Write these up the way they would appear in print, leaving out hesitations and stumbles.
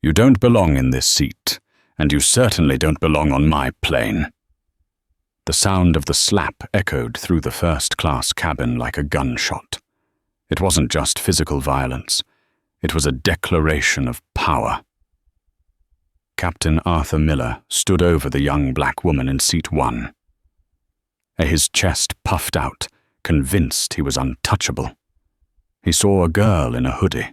You don't belong in this seat, and you certainly don't belong on my plane." The sound of the slap echoed through the first-class cabin like a gunshot. It wasn't just physical violence. It was a declaration of power. Captain Arthur Miller stood over the young black woman in seat 1. His chest puffed out, convinced he was untouchable. He saw a girl in a hoodie.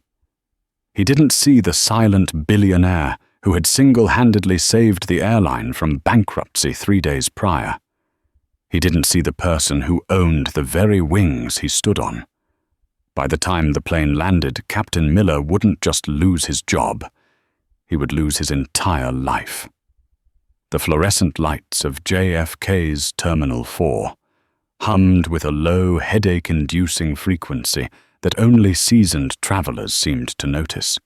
He didn't see the silent billionaire who had single-handedly saved the airline from bankruptcy 3 days prior. He didn't see the person who owned the very wings he stood on. By the time the plane landed, Captain Miller wouldn't just lose his job. He would lose his entire life. The fluorescent lights of JFK's Terminal 4 hummed with a low, headache-inducing frequency that only seasoned travelers seemed to notice.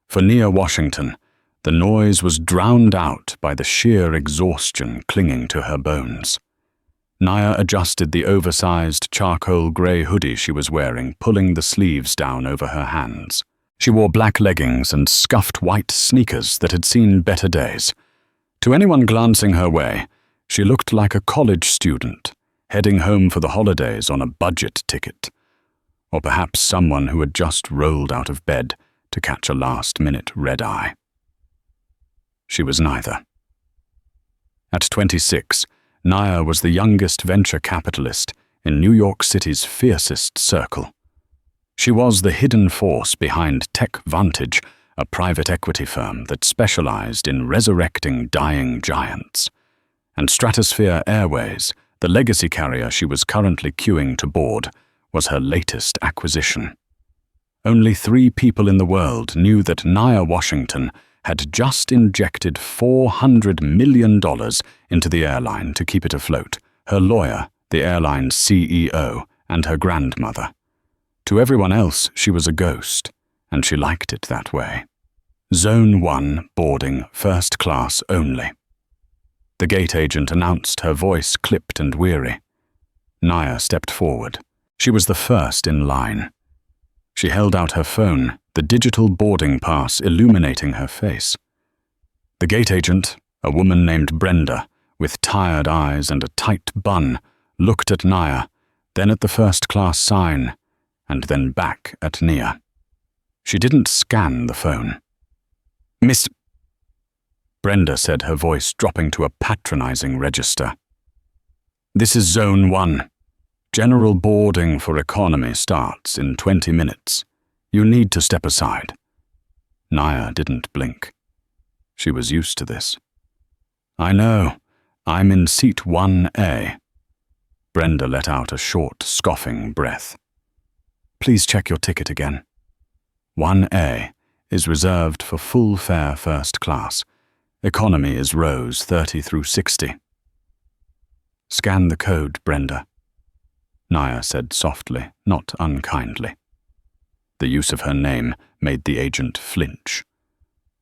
For Nia Washington, the noise was drowned out by the sheer exhaustion clinging to her bones. Nia adjusted the oversized charcoal grey hoodie she was wearing, pulling the sleeves down over her hands. She wore black leggings and scuffed white sneakers that had seen better days. To anyone glancing her way, she looked like a college student, heading home for the holidays on a budget ticket, or perhaps someone who had just rolled out of bed to catch a last-minute red-eye. She was neither. At 26, Nia was the youngest venture capitalist in New York City's fiercest circle. She was the hidden force behind TechVantage, a private equity firm that specialized in resurrecting dying giants. And Stratosphere Airways, the legacy carrier she was currently queuing to board, was her latest acquisition. Only 3 people in the world knew that Nia Washington had just injected $400 million into the airline to keep it afloat: her lawyer, the airline's CEO, and her grandmother. To everyone else, she was a ghost, and she liked it that way. Zone 1 boarding, first class only. The gate agent announced, her voice clipped and weary. Nia stepped forward. She was the first in line. She held out her phone, the digital boarding pass illuminating her face. The gate agent, a woman named Brenda, with tired eyes and a tight bun, looked at Nia, then at the first-class sign, and then back at Nia. She didn't scan the phone. "Miss..." Brenda said, her voice dropping to a patronizing register. "This is Zone 1. General boarding for economy starts in 20 minutes. You need to step aside." Nia didn't blink. She was used to this. "I know. I'm in seat 1A. Brenda let out a short, scoffing breath. "Please check your ticket again. 1A is reserved for full fare first class. Economy is rows 30 through 60. "Scan the code, Brenda," Nia said softly, not unkindly. The use of her name made the agent flinch.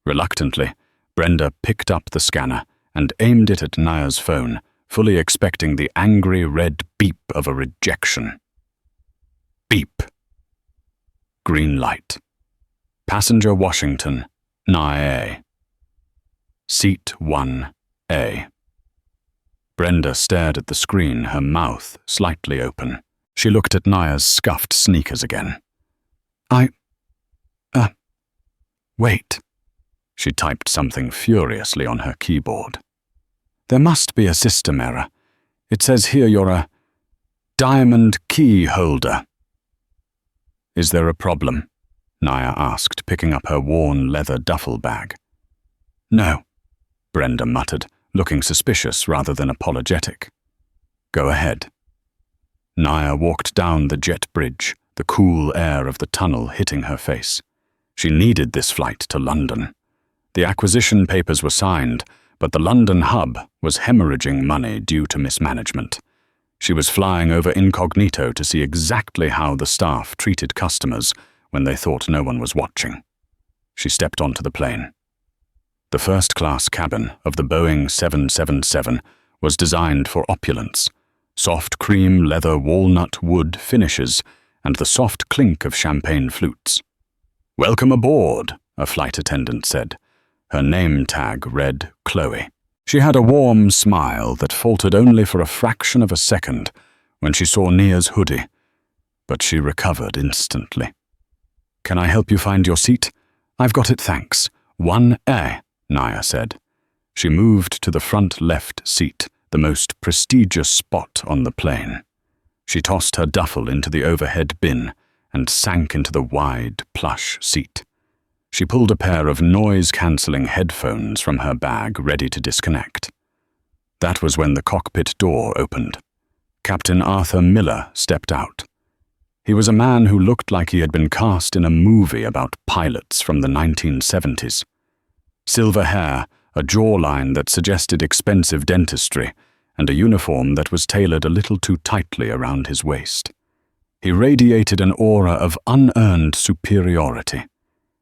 Reluctantly, Brenda picked up the scanner and aimed it at Nia's phone, fully expecting the angry red beep of a rejection. Beep. Green light. Passenger Washington, Nia. Seat 1A. Brenda stared at the screen, her mouth slightly open. She looked at Nia's scuffed sneakers again. Wait. She typed something furiously on her keyboard. "There must be a system error. It says here you're a diamond key holder." "Is there a problem?" Nia asked, picking up her worn leather duffel bag. "No," Brenda muttered, looking suspicious rather than apologetic. "Go ahead." Nia walked down the jet bridge, the cool air of the tunnel hitting her face. She needed this flight to London. The acquisition papers were signed, but the London hub was hemorrhaging money due to mismanagement. She was flying over incognito to see exactly how the staff treated customers when they thought no one was watching. She stepped onto the plane. The first-class cabin of the Boeing 777 was designed for opulence: soft cream leather walnut wood finishes and the soft clink of champagne flutes. "Welcome aboard," a flight attendant said. Her name tag read Chloe. She had a warm smile that faltered only for a fraction of a second when she saw Nia's hoodie, but she recovered instantly. "Can I help you find your seat? I've got it, thanks. 1A, Nia said. She moved to the front left seat, the most prestigious spot on the plane. She tossed her duffel into the overhead bin and sank into the wide, plush seat. She pulled a pair of noise-cancelling headphones from her bag, ready to disconnect. That was when the cockpit door opened. Captain Arthur Miller stepped out. He was a man who looked like he had been cast in a movie about pilots from the 1970s. Silver hair, a jawline that suggested expensive dentistry, and a uniform that was tailored a little too tightly around his waist. He radiated an aura of unearned superiority.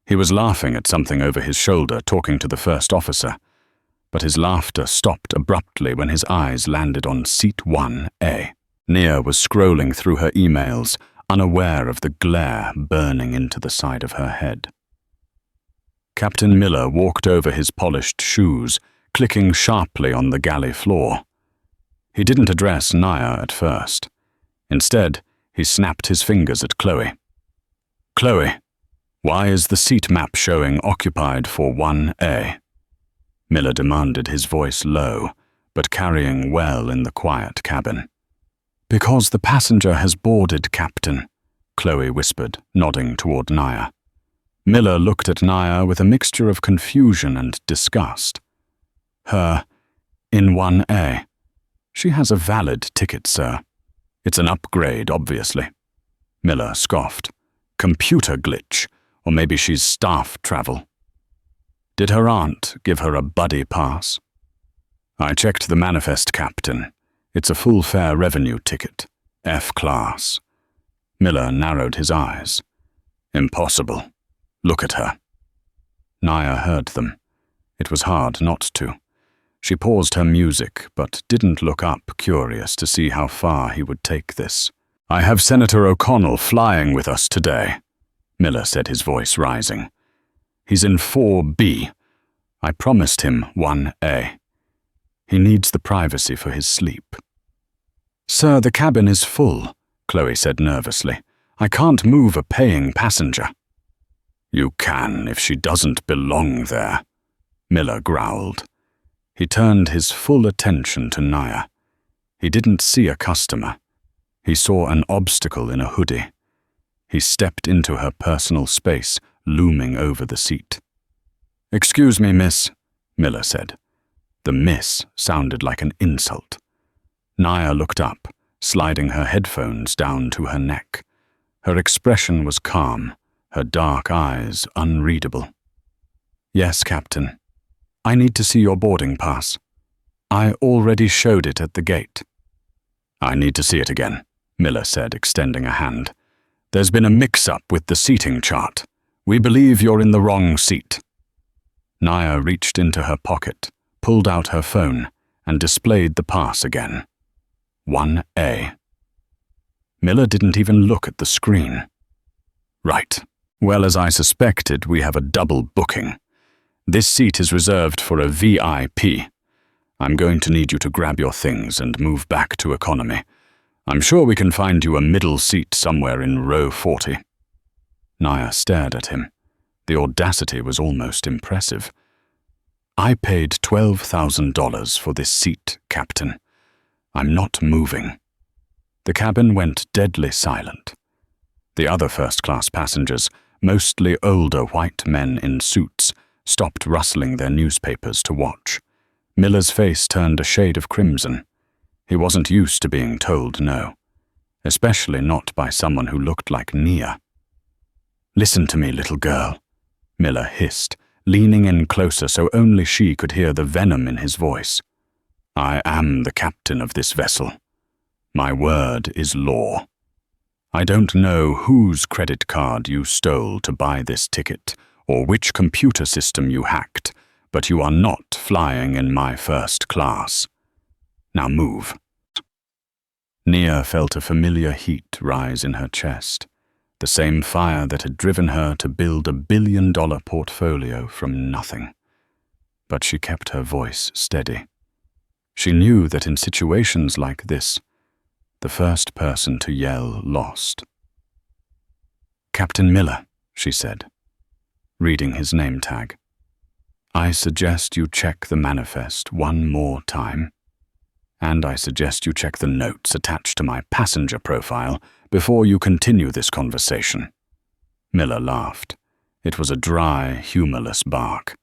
He was laughing at something over his shoulder, talking to the first officer, but his laughter stopped abruptly when his eyes landed on seat 1A. Nia was scrolling through her emails, unaware of the glare burning into the side of her head. Captain Miller walked over his polished shoes, clicking sharply on the galley floor. He didn't address Nia at first. Instead, he snapped his fingers at Chloe. "Chloe, why is the seat map showing occupied for 1A? Miller demanded, his voice low, but carrying well in the quiet cabin. "Because the passenger has boarded, Captain," Chloe whispered, nodding toward Nia. Miller looked at Nia with a mixture of confusion and disgust. "Her in 1A. She has a valid ticket, sir. It's an upgrade, obviously." Miller scoffed. "Computer glitch, or maybe she's staff travel." "Did her aunt give her a buddy pass?" "I checked the manifest, Captain. It's a full fare revenue ticket, F class." Miller narrowed his eyes. "Impossible. Look at her." Nia heard them. It was hard not to. She paused her music, but didn't look up, curious to see how far he would take this. "I have Senator O'Connell flying with us today," Miller said, his voice rising. "He's in 4B. I promised him 1A. He needs the privacy for his sleep." "Sir, the cabin is full," Chloe said nervously. "I can't move a paying passenger." "You can if she doesn't belong there," Miller growled. He turned his full attention to Nia. He didn't see a customer. He saw an obstacle in a hoodie. He stepped into her personal space, looming over the seat. "Excuse me, miss," Miller said. The miss sounded like an insult. Nia looked up, sliding her headphones down to her neck. Her expression was calm, her dark eyes unreadable. "Yes, Captain. I need to see your boarding pass. I already showed it at the gate." "I need to see it again," Miller said, extending a hand. "There's been a mix-up with the seating chart. We believe you're in the wrong seat." Nia reached into her pocket, pulled out her phone, and displayed the pass again. 1A. Miller didn't even look at the screen. "Right. Well, as I suspected, we have a double booking. This seat is reserved for a VIP. I'm going to need you to grab your things and move back to economy. I'm sure we can find you a middle seat somewhere in row 40. Nia stared at him. The audacity was almost impressive. "I paid $12,000 for this seat, Captain. I'm not moving." The cabin went deadly silent. The other first-class passengers, mostly older white men in suits, stopped rustling their newspapers to watch. Miller's face turned a shade of crimson. He wasn't used to being told no, especially not by someone who looked like Nia. "Listen to me, little girl," Miller hissed, leaning in closer so only she could hear the venom in his voice. "I am the captain of this vessel. My word is law. I don't know whose credit card you stole to buy this ticket, or which computer system you hacked, but you are not flying in my first class. Now move." Nia felt a familiar heat rise in her chest. the same fire that had driven her to build a billion-dollar portfolio from nothing. But she kept her voice steady. She knew that in situations like this, the first person to yell lost. "Captain Miller," she said, reading his name tag. "I suggest you check the manifest one more time. And I suggest you check the notes attached to my passenger profile before you continue this conversation." Miller laughed. It was a dry, humorless bark.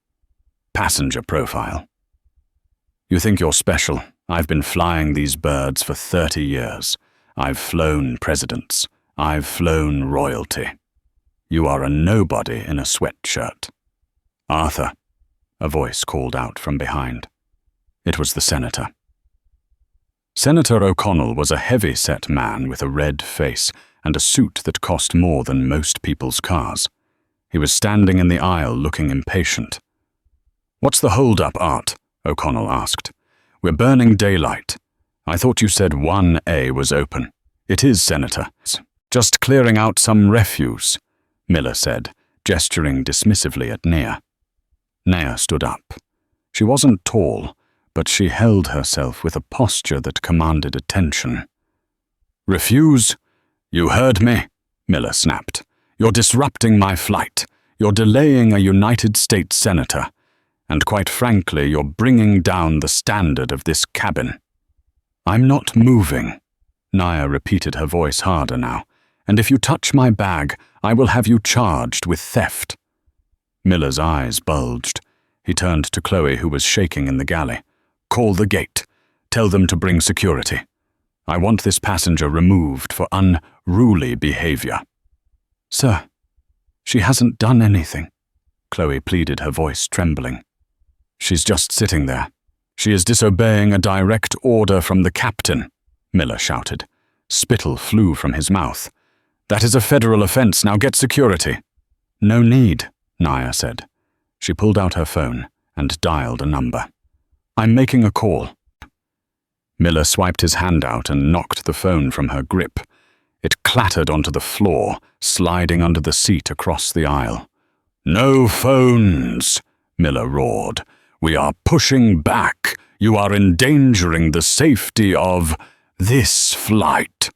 "Passenger profile. You think you're special. I've been flying these birds for 30 years. I've flown presidents. I've flown royalty. You are a nobody in a sweatshirt." "Arthur," a voice called out from behind. It was the senator. Senator O'Connell was a heavy-set man with a red face and a suit that cost more than most people's cars. He was standing in the aisle looking impatient. "What's the hold-up, Art?" O'Connell asked. "We're burning daylight. I thought you said 1A was open." "It is, Senator. Just clearing out some refuse," Miller said, gesturing dismissively at Nia. Nia stood up. She wasn't tall, but she held herself with a posture that commanded attention. "Refuse? You heard me," Miller snapped. "You're disrupting my flight. You're delaying a United States senator. And quite frankly, you're bringing down the standard of this cabin." "I'm not moving," Nia repeated, her voice harder now. "And if you touch my bag, I will have you charged with theft." Miller's eyes bulged. He turned to Chloe, who was shaking in the galley. "Call the gate. Tell them to bring security. I want this passenger removed for unruly behavior." "Sir, she hasn't done anything," Chloe pleaded, her voice trembling. "She's just sitting there. She is disobeying a direct order from the captain," Miller shouted. Spittle flew from his mouth. "That is a federal offense. Now get security." "No need," Nia said. She pulled out her phone and dialed a number. "I'm making a call." Miller swiped his hand out and knocked the phone from her grip. It clattered onto the floor, sliding under the seat across the aisle. "No phones," Miller roared. "We are pushing back. You are endangering the safety of this flight."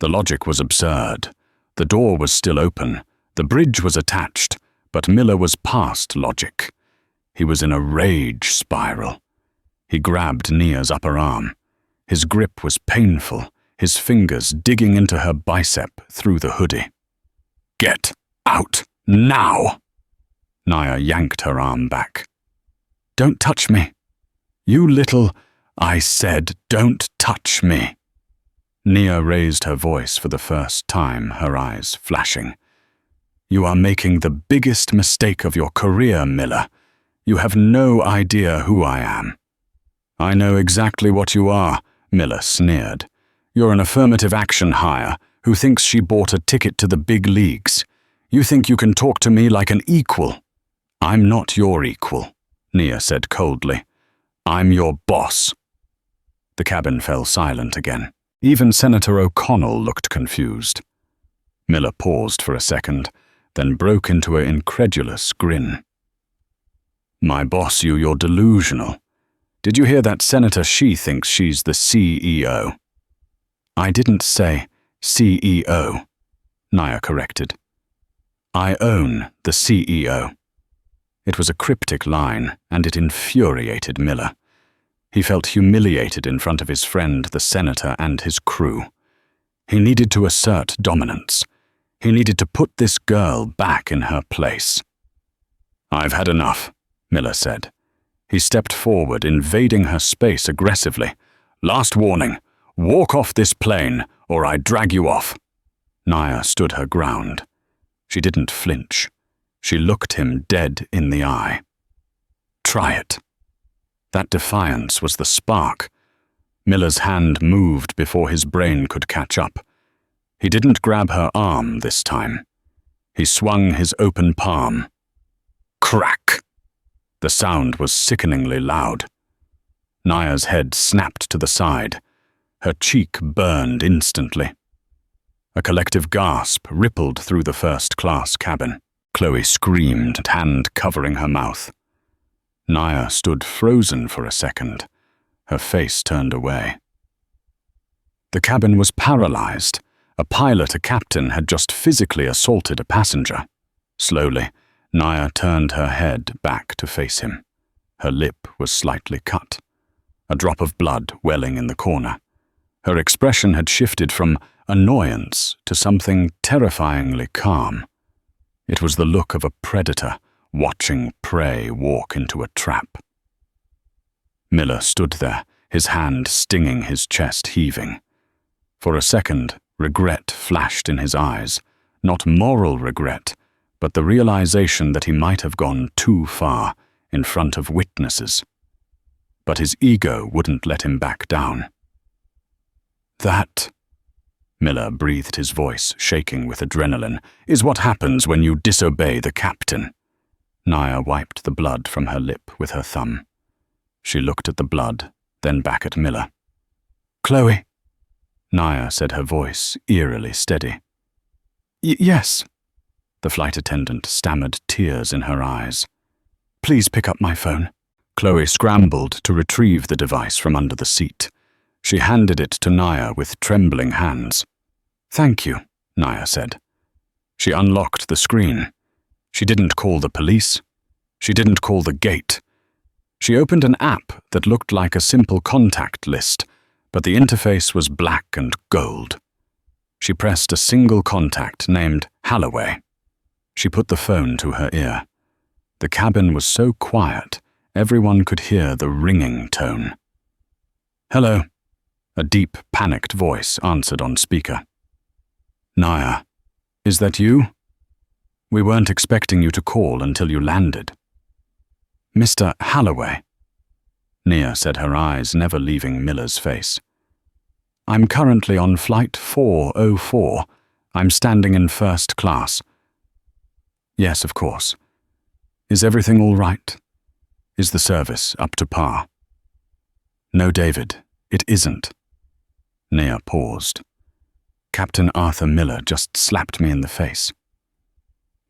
The logic was absurd. The door was still open. The bridge was attached, but Miller was past logic. He was in a rage spiral. He grabbed Nia's upper arm. His grip was painful, his fingers digging into her bicep through the hoodie. "Get out now!" Nia yanked her arm back. "Don't touch me." "You little—" "I said, don't touch me." Nia raised her voice for the first time, her eyes flashing. "You are making the biggest mistake of your career, Miller. You have no idea who I am." "I know exactly what you are," Miller sneered. "You're an affirmative action hire who thinks she bought a ticket to the big leagues. You think you can talk to me like an equal." "I'm not your equal," Nia said coldly. "I'm your boss." The cabin fell silent again. Even Senator O'Connell looked confused. Miller paused for a second, then broke into an incredulous grin. "My boss, you're delusional. Did you hear that senator? She thinks she's the CEO." "I didn't say CEO," Nia corrected. "I own the CEO." It was a cryptic line, and it infuriated Miller. He felt humiliated in front of his friend, the senator, and his crew. He needed to assert dominance. He needed to put this girl back in her place. "I've had enough," Miller said. He stepped forward, invading her space aggressively. "Last warning. Walk off this plane, or I drag you off." Nia stood her ground. She didn't flinch. She looked him dead in the eye. "Try it." That defiance was the spark. Miller's hand moved before his brain could catch up. He didn't grab her arm this time. He swung his open palm. Crack! The sound was sickeningly loud. Nia's head snapped to the side. Her cheek burned instantly. A collective gasp rippled through the first-class cabin. Chloe screamed, hand covering her mouth. Naya stood frozen for a second, her face turned away. The cabin was paralyzed. A pilot, a captain, had just physically assaulted a passenger. Slowly, Naya turned her head back to face him. Her lip was slightly cut, a drop of blood welling in the corner. Her expression had shifted from annoyance to something terrifyingly calm. It was the look of a predator watching prey walk into a trap. Miller stood there, his hand stinging, his chest heaving. For a second, regret flashed in his eyes, not moral regret, but the realization that he might have gone too far in front of witnesses. But his ego wouldn't let him back down. "That," Miller breathed, his voice shaking with adrenaline, "is what happens when you disobey the captain." Naya wiped the blood from her lip with her thumb. She looked at the blood, then back at Miller. "Chloe," Naya said, her voice eerily steady. Yes," the flight attendant stammered, tears in her eyes. "Please pick up my phone." Chloe scrambled to retrieve the device from under the seat. She handed it to Naya with trembling hands. "Thank you," Naya said. She unlocked the screen. She didn't call the police. She didn't call the gate. She opened an app that looked like a simple contact list, but the interface was black and gold. She pressed a single contact named Holloway. She put the phone to her ear. The cabin was so quiet, everyone could hear the ringing tone. "Hello," a deep, panicked voice answered on speaker. "Naya, is that you? We weren't expecting you to call until you landed." "Mr. Holloway," Nia said, her eyes never leaving Miller's face. "I'm currently on flight 404. I'm standing in first class." "Yes, of course. Is everything all right? Is the service up to par?" "No, David, it isn't." Nia paused. "Captain Arthur Miller just slapped me in the face."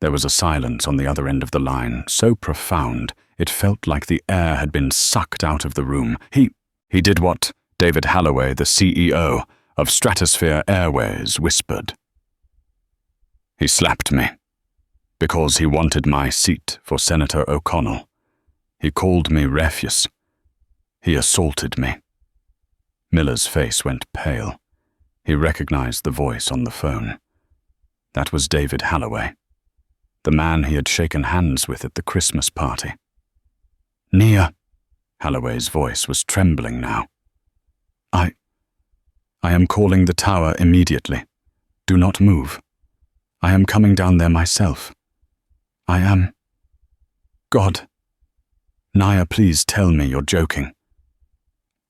There was a silence on the other end of the line, so profound it felt like the air had been sucked out of the room. He did what David Holloway, the CEO of Stratosphere Airways, whispered. "He slapped me because he wanted my seat for Senator O'Connell. He called me refuse. He assaulted me." Miller's face went pale. He recognized the voice on the phone. That was David Holloway, the man he had shaken hands with at the Christmas party. "Nia," Holloway's voice was trembling now. I am calling the tower immediately. Do not move. I am coming down there myself. I am... God. Nia, please tell me you're joking."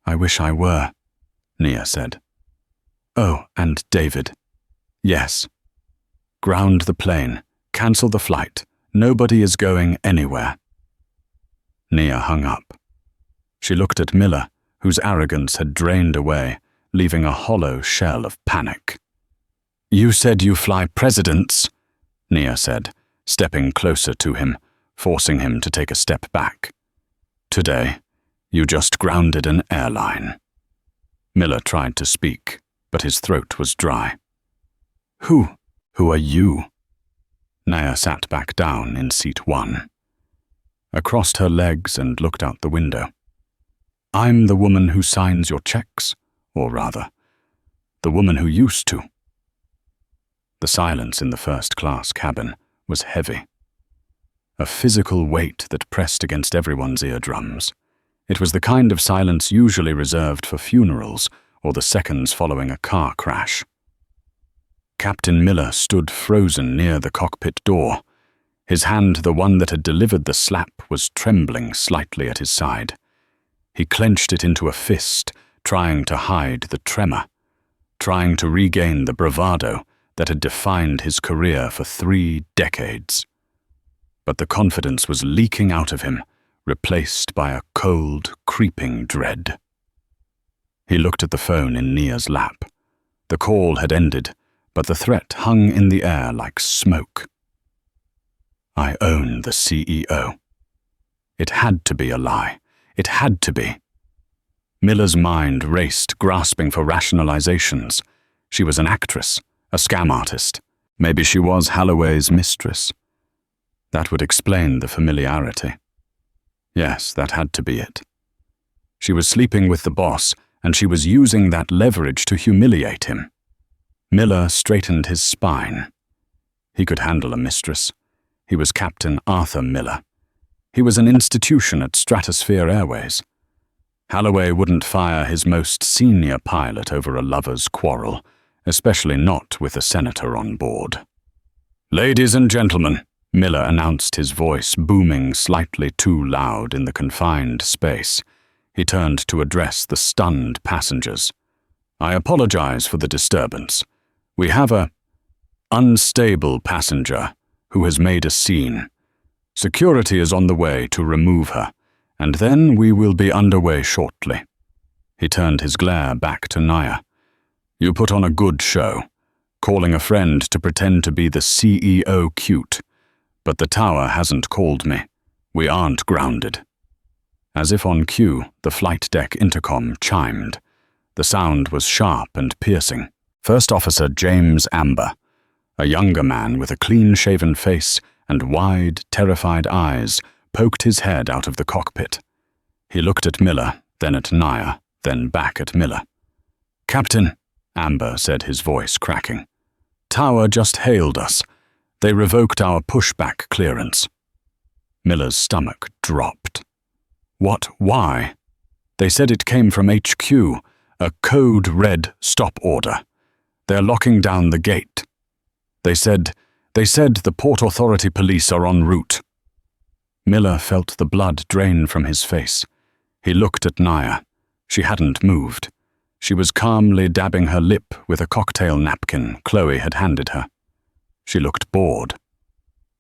"I wish I were," Nia said. "Oh, and David. Yes. Ground the plane. Cancel the flight. Nobody is going anywhere." Nia hung up. She looked at Miller, whose arrogance had drained away, leaving a hollow shell of panic. "You said you fly presidents," Nia said, stepping closer to him, forcing him to take a step back. "Today, you just grounded an airline." Miller tried to speak, but his throat was dry. Who are you?" Nia sat back down in seat 1. I crossed her legs and looked out the window. "I'm the woman who signs your checks, or rather, the woman who used to." The silence in the first-class cabin was heavy. A physical weight that pressed against everyone's eardrums. It was the kind of silence usually reserved for funerals or the seconds following a car crash. Captain Miller stood frozen near the cockpit door. His hand, the one that had delivered the slap, was trembling slightly at his side. He clenched it into a fist, trying to hide the tremor, trying to regain the bravado that had defined his career for 3 decades. But the confidence was leaking out of him, replaced by a cold, creeping dread. He looked at the phone in Nia's lap. The call had ended, but the threat hung in the air like smoke. I own the CEO. It had to be a lie. It had to be. Miller's mind raced, grasping for rationalizations. She was an actress, a scam artist. Maybe she was Holloway's mistress. That would explain the familiarity. Yes, that had to be it. She was sleeping with the boss, and she was using that leverage to humiliate him. Miller straightened his spine. He could handle a mistress. He was Captain Arthur Miller. He was an institution at Stratosphere Airways. Holloway wouldn't fire his most senior pilot over a lover's quarrel, especially not with a senator on board. "Ladies and gentlemen," Miller announced, his voice booming slightly too loud in the confined space. He turned to address the stunned passengers. "I apologize for the disturbance. We have a unstable passenger who has made a scene. Security is on the way to remove her, and then we will be underway shortly." He turned his glare back to Naya. "You put on a good show, calling a friend to pretend to be the CEO cute, but the tower hasn't called me. We aren't grounded." As if on cue, the flight deck intercom chimed. The sound was sharp and piercing. First Officer James Amber, a younger man with a clean-shaven face and wide, terrified eyes, poked his head out of the cockpit. He looked at Miller, then at Naya, then back at Miller. "Captain," Amber said, his voice cracking. "Tower just hailed us. They revoked our pushback clearance." Miller's stomach dropped. "What? Why?" "They said it came from HQ, a code-red stop order. They're locking down the gate. They said the Port Authority police are en route." Miller felt the blood drain from his face. He looked at Naya. She hadn't moved. She was calmly dabbing her lip with a cocktail napkin Chloe had handed her. She looked bored.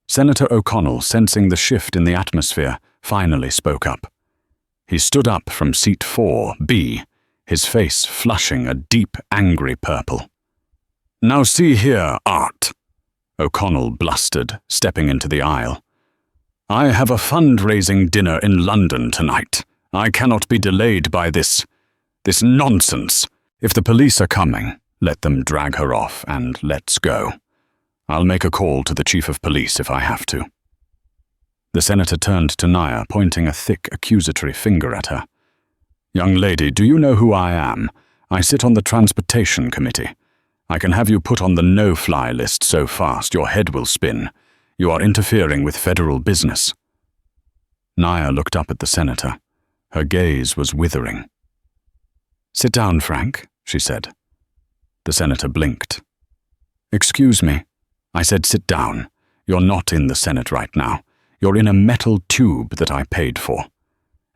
Senator O'Connell, sensing the shift in the atmosphere, finally spoke up. He stood up from seat 4B, his face flushing a deep, angry purple. "Now see here, Art," O'Connell blustered, stepping into the aisle. "I have a fundraising dinner in London tonight. I cannot be delayed by this nonsense. If the police are coming, let them drag her off and let's go. I'll make a call to the chief of police if I have to." The senator turned to Naya, pointing a thick, accusatory finger at her. "Young lady, do you know who I am? I sit on the transportation committee. I can have you put on the no-fly list so fast your head will spin. You are interfering with federal business." Naya looked up at the senator. Her gaze was withering. "Sit down, Frank," she said. The senator blinked. "Excuse me. I said sit down. You're not in the Senate right now. You're in a metal tube that I paid for.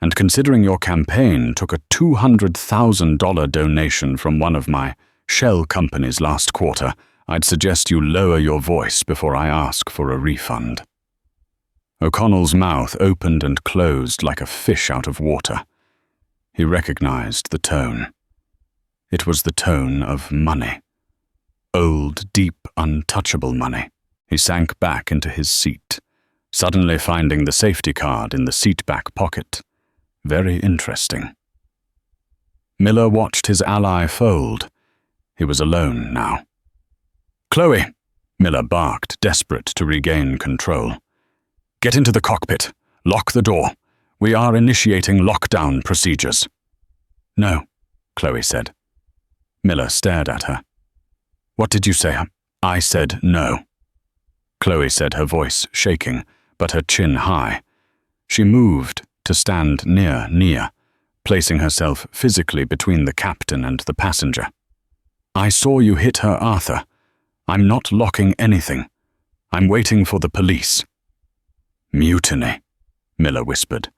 And considering your campaign took a $200,000 donation from one of my shell companies last quarter, I'd suggest you lower your voice before I ask for a refund." O'Connell's mouth opened and closed like a fish out of water. He recognized the tone. It was the tone of money. Old, deep, untouchable money. He sank back into his seat, suddenly finding the safety card in the seat-back pocket. Very interesting. Miller watched his ally fold. He was alone now. "Chloe," Miller barked, desperate to regain control. "Get into the cockpit. Lock the door. We are initiating lockdown procedures." "No," Chloe said. Miller stared at her. "What did you say?" "I said no," Chloe said, her voice shaking, but her chin high. She moved to stand near Nia, placing herself physically between the captain and the passenger. "I saw you hit her, Arthur. I'm not locking anything. I'm waiting for the police." "Mutiny," Miller whispered.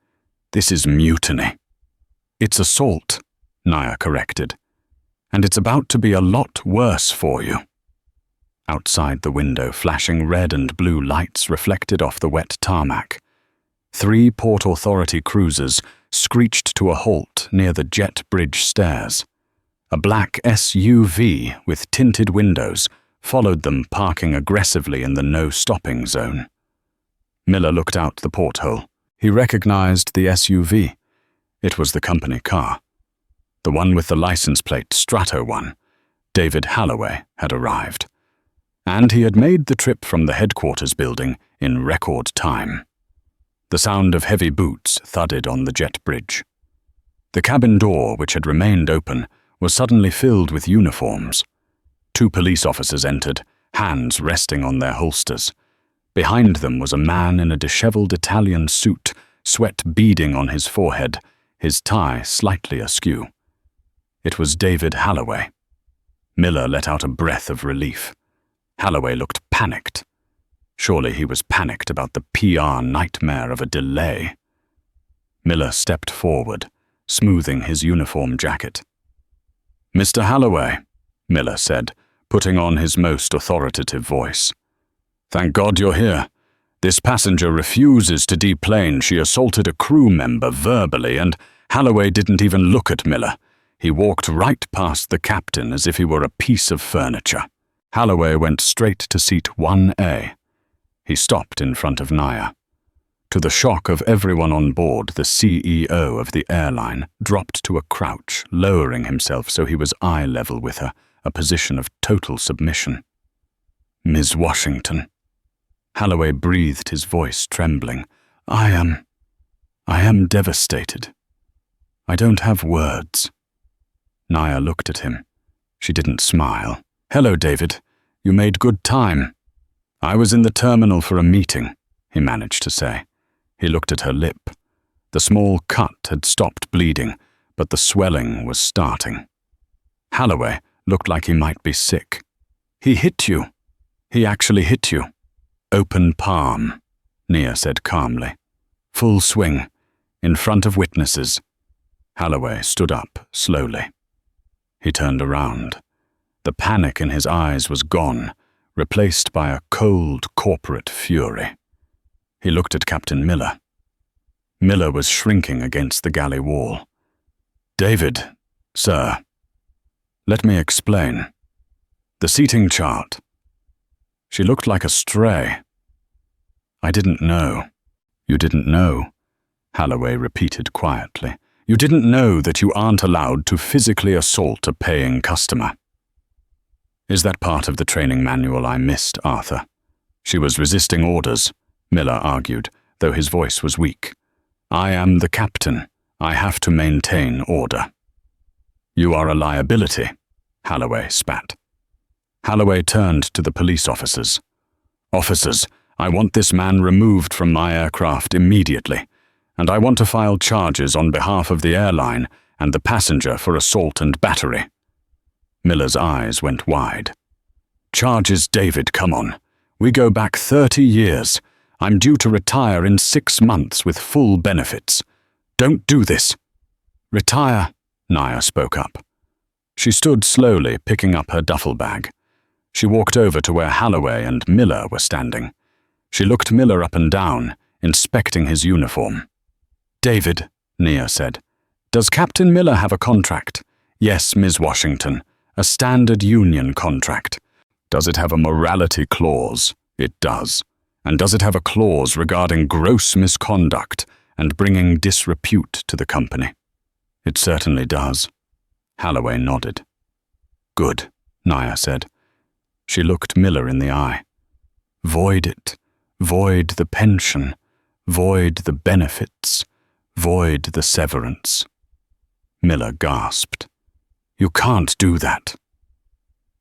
"This is mutiny." "It's assault," Nia corrected. "And it's about to be a lot worse for you." Outside the window, flashing red and blue lights reflected off the wet tarmac. 3 Port Authority cruisers screeched to a halt near the jet bridge stairs. A black SUV with tinted windows followed them, parking aggressively in the no-stopping zone. Miller looked out the porthole. He recognized the SUV. It was the company car. The one with the license plate Strato 1. David Halloway had arrived. And he had made the trip from the headquarters building in record time. The sound of heavy boots thudded on the jet bridge. The cabin door, which had remained open, was suddenly filled with uniforms. 2 police officers entered, hands resting on their holsters. Behind them was a man in a disheveled Italian suit, sweat beading on his forehead, his tie slightly askew. It was David Halloway. Miller let out a breath of relief. Halloway looked panicked. Surely he was panicked about the PR nightmare of a delay. Miller stepped forward, smoothing his uniform jacket. "Mr. Halloway," Miller said, putting on his most authoritative voice. "Thank God you're here. This passenger refuses to deplane. She assaulted a crew member verbally, and Halloway didn't even look at Miller. He walked right past the captain as if he were a piece of furniture." Halloway went straight to seat 1A. He stopped in front of Naya. To the shock of everyone on board, the CEO of the airline dropped to a crouch, lowering himself so he was eye level with her, a position of total submission. "Ms. Washington." Halloway breathed, his voice trembling. I am devastated. I don't have words." Naya looked at him. She didn't smile. "Hello, David. You made good time." "I was in the terminal for a meeting," he managed to say. He looked at her lip. The small cut had stopped bleeding, but the swelling was starting. Halloway looked like he might be sick. "He hit you. He actually hit you." "Open palm," Nia said calmly. "Full swing, in front of witnesses." Halloway stood up slowly. He turned around. The panic in his eyes was gone, replaced by a cold corporate fury. He looked at Captain Miller. Miller was shrinking against the galley wall. "David, sir. Let me explain. The seating chart. She looked like a stray. I didn't know." "You didn't know?" Halloway repeated quietly. "You didn't know that you aren't allowed to physically assault a paying customer." "Is that part of the training manual I missed, Arthur?" "She was resisting orders," Miller argued, though his voice was weak. "I am the captain. I have to maintain order." "You are a liability," Halloway spat. Halloway turned to the police officers. "Officers, I want this man removed from my aircraft immediately, and I want to file charges on behalf of the airline and the passenger for assault and battery." Miller's eyes went wide. "Charges, David, come on. We go back 30 years. I'm due to retire in 6 months with full benefits. Don't do this." "Retire," Naya spoke up. She stood slowly, picking up her duffel bag. She walked over to where Halloway and Miller were standing. She looked Miller up and down, inspecting his uniform. "David," Nia said, "does Captain Miller have a contract?" "Yes, Ms. Washington, a standard union contract." "Does it have a morality clause?" "It does." "And does it have a clause regarding gross misconduct and bringing disrepute to the company?" "It certainly does." Halloway nodded. "Good," Naya said. She looked Miller in the eye. "Void it. Void the pension. Void the benefits. Void the severance." Miller gasped. "You can't do that.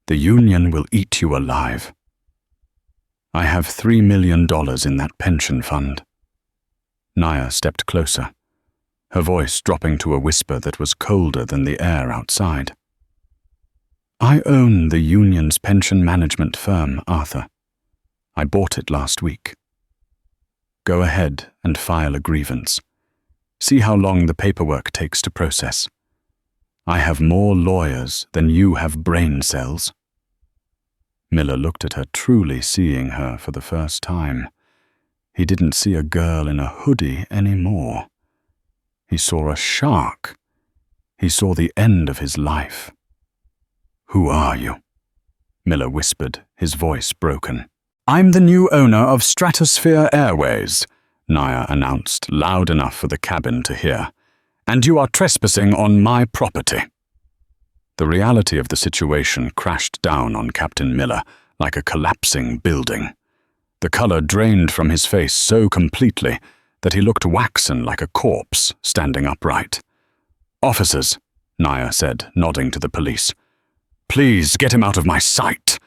The union will eat you alive." "I have $3 million in that pension fund." Naya stepped closer, her voice dropping to a whisper that was colder than the air outside. "I own the union's pension management firm, Arthur. I bought it last week. Go ahead and file a grievance. See how long the paperwork takes to process. I have more lawyers than you have brain cells." Miller looked at her, truly seeing her for the first time. He didn't see a girl in a hoodie anymore. He saw a shark. He saw the end of his life. "Who are you?" Miller whispered, his voice broken. "I'm the new owner of Stratosphere Airways," Naya announced loud enough for the cabin to hear. "And you are trespassing on my property." The reality of the situation crashed down on Captain Miller like a collapsing building. The color drained from his face so completely that he looked waxen like a corpse standing upright. "Officers," Naya said, nodding to the police. "Please get him out of my sight."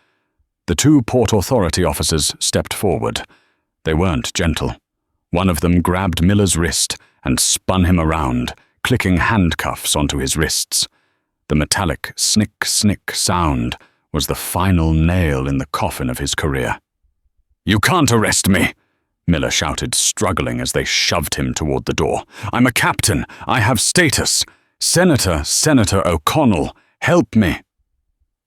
The two Port Authority officers stepped forward. They weren't gentle. One of them grabbed Miller's wrist and spun him around, clicking handcuffs onto his wrists. The metallic snick-snick sound was the final nail in the coffin of his career. "You can't arrest me," Miller shouted, struggling as they shoved him toward the door. "I'm a captain. I have status. Senator O'Connell, help me."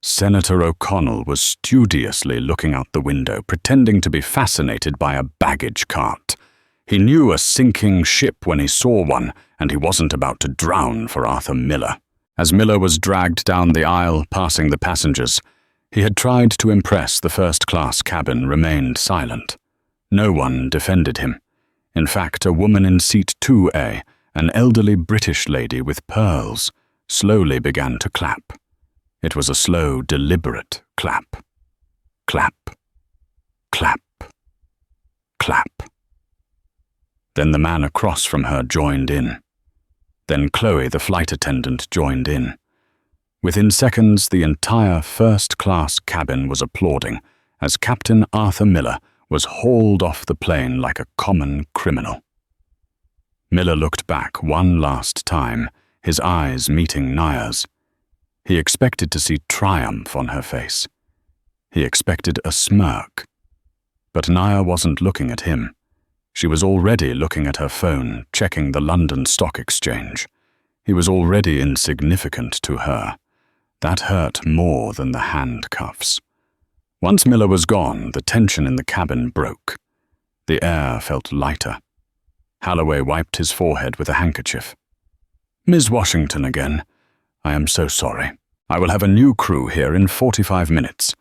Senator O'Connell was studiously looking out the window, pretending to be fascinated by a baggage cart. He knew a sinking ship when he saw one, and he wasn't about to drown for Arthur Miller. As Miller was dragged down the aisle, passing the passengers, he had tried to impress the first-class cabin remained silent. No one defended him. In fact, a woman in seat 2A, an elderly British lady with pearls, slowly began to clap. It was a slow, deliberate clap. Clap. Clap. Clap. Then the man across from her joined in. Then Chloe, the flight attendant, joined in. Within seconds, the entire first-class cabin was applauding as Captain Arthur Miller was hauled off the plane like a common criminal. Miller looked back one last time, his eyes meeting Naya's. He expected to see triumph on her face. He expected a smirk. But Naya wasn't looking at him. She was already looking at her phone, checking the London Stock Exchange. He was already insignificant to her. That hurt more than the handcuffs. Once Miller was gone, the tension in the cabin broke. The air felt lighter. Halloway wiped his forehead with a handkerchief. "Ms. Washington again. I am so sorry. I will have a new crew here in 45 minutes.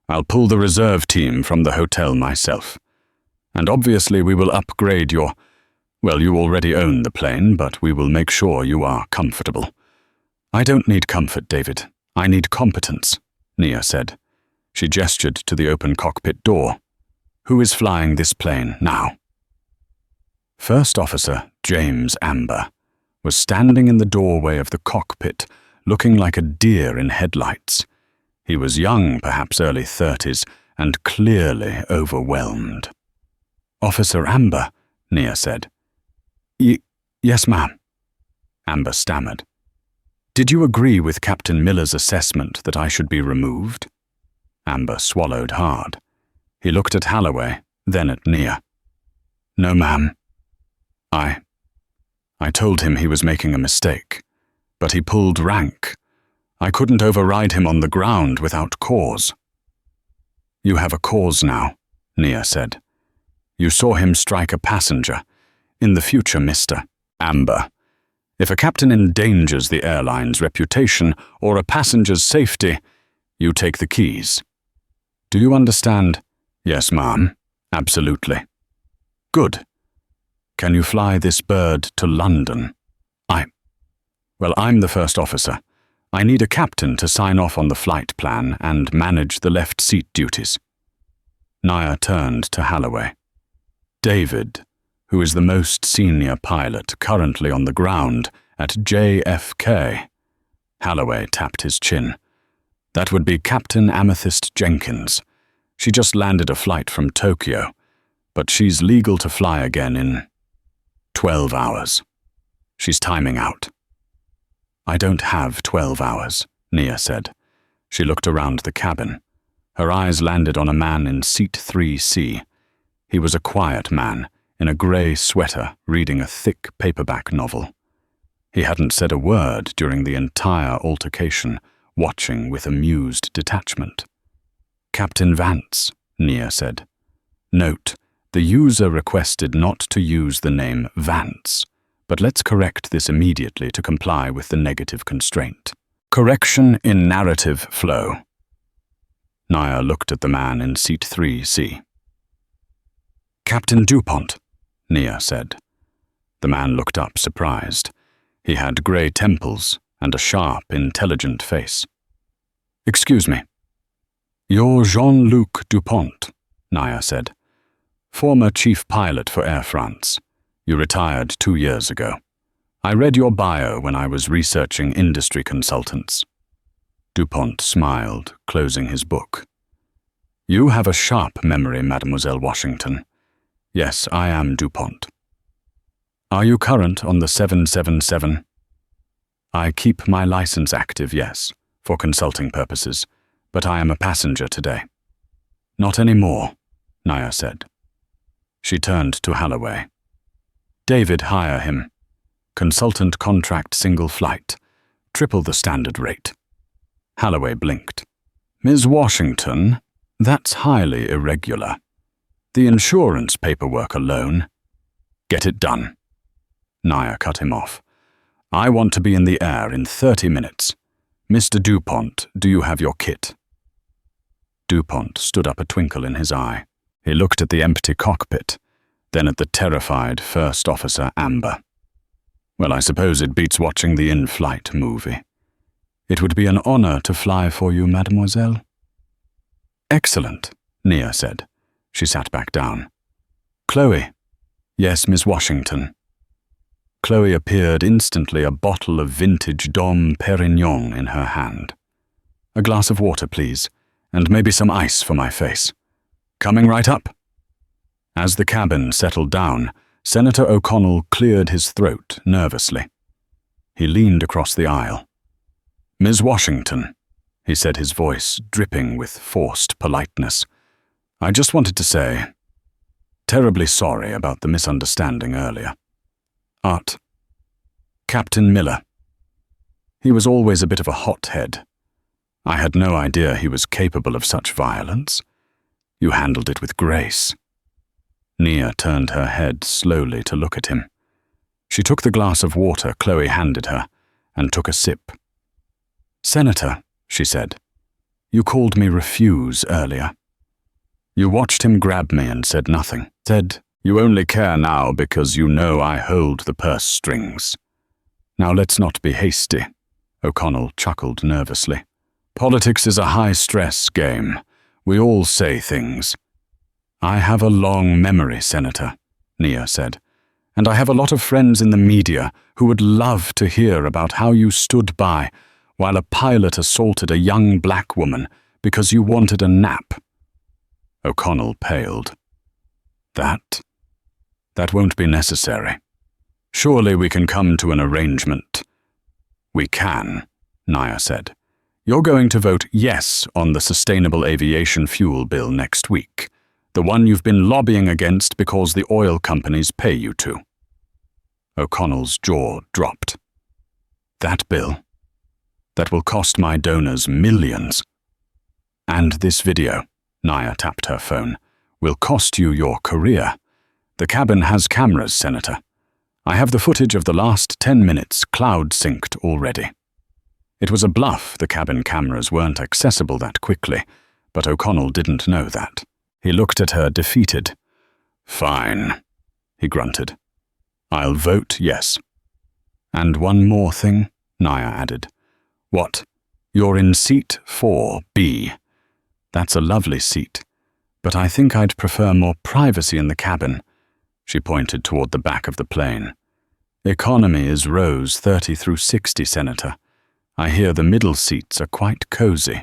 I'll pull the reserve team from the hotel myself. And obviously we will upgrade your... Well, you already own the plane, but we will make sure you are comfortable." "I don't need comfort, David. I need competence," Nia said. She gestured to the open cockpit door. "Who is flying this plane now?" First Officer James Amber was standing in the doorway of the cockpit, looking like a deer in headlights. He was young, perhaps early 30s, and clearly overwhelmed. "Officer Amber," Nia said. Yes, ma'am," Amber stammered. "Did you agree with Captain Miller's assessment that I should be removed?" Amber swallowed hard. He looked at Halloway, then at Nia. "No, ma'am. I told him he was making a mistake, but he pulled rank. I couldn't override him on the ground without cause." "You have a cause now," Nia said. "You saw him strike a passenger. In the future, Mr. Amber, if a captain endangers the airline's reputation or a passenger's safety, you take the keys. Do you understand?" "Yes, ma'am. Absolutely." "Good. Can you fly this bird to London?" Well, I'm the first officer. I need a captain to sign off on the flight plan and manage the left seat duties." Naya turned to Halloway. "David, who is the most senior pilot currently on the ground at JFK." Halloway tapped his chin. "That would be Captain Amethyst Jenkins. She just landed a flight from Tokyo, but she's legal to fly again in 12 hours. She's timing out." "I don't have 12 hours, Nia said. She looked around the cabin. Her eyes landed on a man in seat 3C. He was a quiet man, in a grey sweater, reading a thick paperback novel. He hadn't said a word during the entire altercation, watching with amused detachment. "Captain Vance," Nia said. "Note, the user requested not to use the name Vance, but let's correct this immediately to comply with the negative constraint. Correction in narrative flow." Naya looked at the man in seat 3C. "Captain DuPont," Nia said. The man looked up, surprised. He had grey temples and a sharp, intelligent face. "Excuse me." "You're Jean-Luc DuPont," Naya said. "Former chief pilot for Air France. You retired 2 years ago. I read your bio when I was researching industry consultants." DuPont smiled, closing his book. "You have a sharp memory, Mademoiselle Washington. Yes, I am DuPont." "Are you current on the 777? "I keep my license active, yes, for consulting purposes, but I am a passenger today." "Not anymore," Naya said. She turned to Holloway. "David, hire him. Consultant contract single flight. Triple the standard rate." Holloway blinked. "Ms. Washington, that's highly irregular. The insurance paperwork alone—" "Get it done." Naya cut him off. "I want to be in the air in 30 minutes. Mr. DuPont, do you have your kit?" DuPont stood up, a twinkle in his eye. He looked at the empty cockpit, then at the terrified First Officer Amber. "Well, I suppose it beats watching the in-flight movie. It would be an honor to fly for you, mademoiselle." "Excellent," Nia said. She sat back down. "Chloe." "Yes, Miss Washington." Chloe appeared instantly, a bottle of vintage Dom Perignon in her hand. "A glass of water, please, and maybe some ice for my face. Coming right up." As the cabin settled down, Senator O'Connell cleared his throat nervously. He leaned across the aisle. "Ms. Washington," he said, his voice dripping with forced politeness, "I just wanted to say, terribly sorry about the misunderstanding earlier. Art. Captain Miller. He was always a bit of a hothead. I had no idea he was capable of such violence. You handled it with grace." Nia turned her head slowly to look at him. She took the glass of water Chloe handed her and took a sip. "Senator," she said, "you called me refuse earlier. You watched him grab me and said nothing. Said, you only care now because you know I hold the purse strings. Now let's not be hasty." O'Connell chuckled nervously. "Politics is a high-stress game. We all say things." "I have a long memory, Senator," Nia said, "and I have a lot of friends in the media who would love to hear about how you stood by while a pilot assaulted a young black woman because you wanted a nap." O'Connell paled. That won't be necessary. Surely we can come to an arrangement." "We can," Nia said. "You're going to vote yes on the sustainable aviation fuel bill next week, the one you've been lobbying against because the oil companies pay you to." O'Connell's jaw dropped. "That bill? That will cost my donors millions. And this video," Nia tapped her phone, "will cost you your career. The cabin has cameras, Senator. I have the footage of the last 10 minutes cloud-synced already." It was a bluff the cabin cameras weren't accessible that quickly, but O'Connell didn't know that. He looked at her defeated. "Fine," he grunted. "I'll vote yes." "And one more thing," Nia added. "What? You're in seat 4B. That's a lovely seat, but I think I'd prefer more privacy in the cabin." She pointed toward the back of the plane. "Economy is rows 30 through 60, Senator. I hear the middle seats are quite cozy."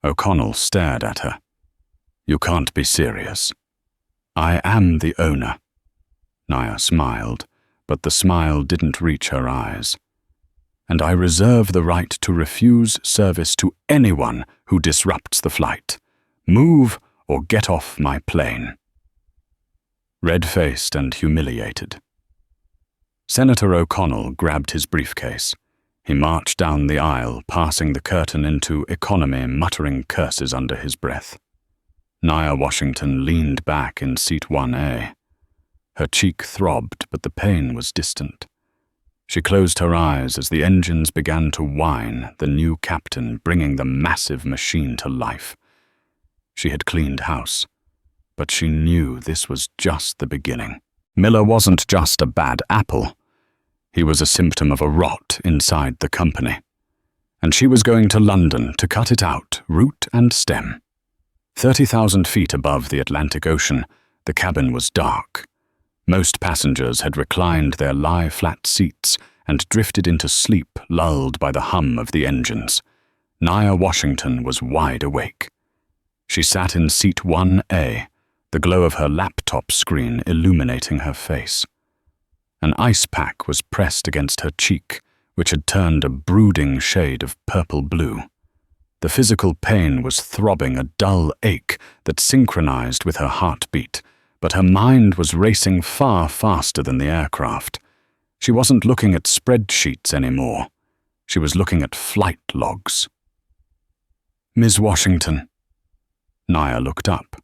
O'Connell stared at her. "You can't be serious." "I am the owner." Nia smiled, but the smile didn't reach her eyes. "And I reserve the right to refuse service to anyone who disrupts the flight. Move or get off my plane." Red-faced and humiliated, Senator O'Connell grabbed his briefcase. He marched down the aisle, passing the curtain into economy, muttering curses under his breath. Nia Washington leaned back in seat 1A. Her cheek throbbed, but the pain was distant. She closed her eyes as the engines began to whine, the new captain bringing the massive machine to life, She had cleaned house. But she knew this was just the beginning. Miller wasn't just a bad apple. He was a symptom of a rot inside the company. And she was going to London to cut it out, root and stem. 30,000 feet above the Atlantic Ocean, the cabin was dark. Most passengers had reclined their lie-flat seats and drifted into sleep, lulled by the hum of the engines. Nia Washington was wide awake. She sat in seat 1A, the glow of her laptop screen illuminating her face. An ice pack was pressed against her cheek, which had turned a brooding shade of purple-blue. The physical pain was throbbing a dull ache that synchronized with her heartbeat, but her mind was racing far faster than the aircraft. She wasn't looking at spreadsheets anymore. She was looking at flight logs. "Ms. Washington." Nia looked up.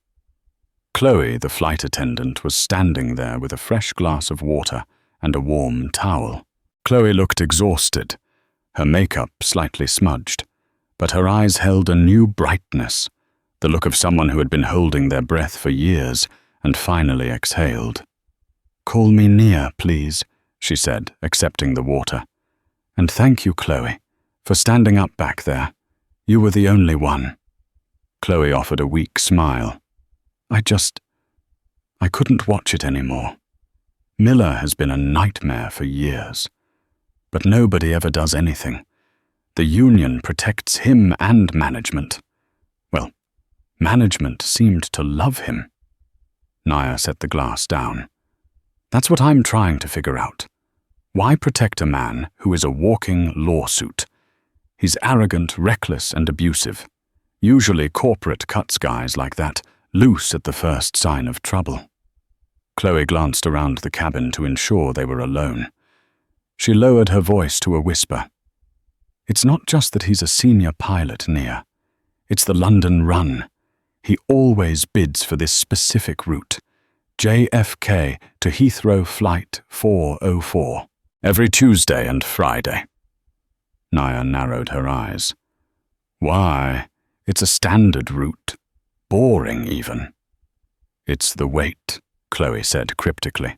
Chloe, the flight attendant, was standing there with a fresh glass of water and a warm towel. Chloe looked exhausted, her makeup slightly smudged, but her eyes held a new brightness, the look of someone who had been holding their breath for years and finally exhaled. "Call me Nia, please," she said, accepting the water. "And thank you, Chloe, for standing up back there. You were the only one." Chloe offered a weak smile. I couldn't watch it anymore. Miller has been a nightmare for years. But nobody ever does anything. The union protects him and management. Well, management seemed to love him. Nia set the glass down. That's what I'm trying to figure out. Why protect a man who is a walking lawsuit? He's arrogant, reckless, and abusive. Usually corporate cuts guys like that, loose at the first sign of trouble. Chloe glanced around the cabin to ensure they were alone. She lowered her voice to a whisper. "It's not just that he's a senior pilot, Nia. It's the London run. He always bids for this specific route. JFK to Heathrow Flight 404. Every Tuesday and Friday." Nia narrowed her eyes. "Why? It's a standard route. Boring, even." "It's the wait," Chloe said cryptically.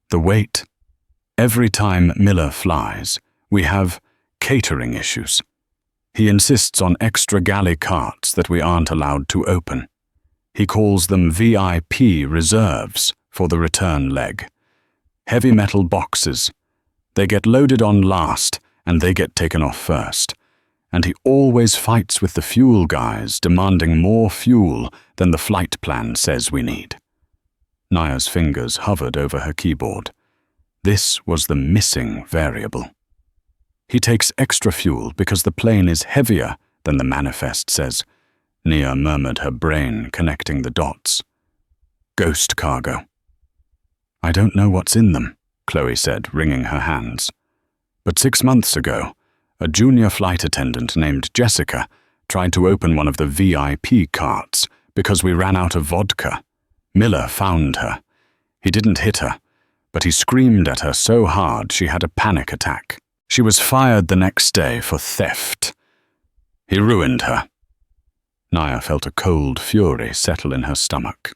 "The wait. Every time Miller flies, we have catering issues. He insists on extra galley carts that we aren't allowed to open. He calls them VIP reserves for the return leg. Heavy metal boxes. They get loaded on last, and they get taken off first. And he always fights with the fuel guys, demanding more fuel than the flight plan says we need." Nia's fingers hovered over her keyboard. This was the missing variable. "He takes extra fuel because the plane is heavier than the manifest says," Nia murmured, her brain connecting the dots. "Ghost cargo." "I don't know what's in them," Chloe said, wringing her hands. "But 6 months ago, a junior flight attendant named Jessica tried to open one of the VIP carts because we ran out of vodka. Miller found her. He didn't hit her, but he screamed at her so hard she had a panic attack. She was fired the next day for theft. He ruined her." Nia felt a cold fury settle in her stomach.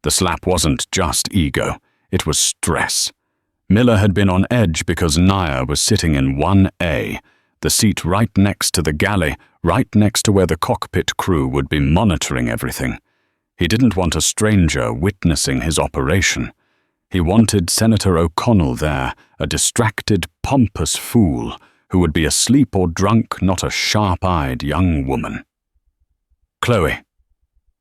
The slap wasn't just ego, it was stress. Miller had been on edge because Nia was sitting in 1A, the seat right next to the galley, right next to where the cockpit crew would be monitoring everything. He didn't want a stranger witnessing his operation. He wanted Senator O'Connell there, a distracted, pompous fool who would be asleep or drunk, not a sharp-eyed young woman. "Chloe,"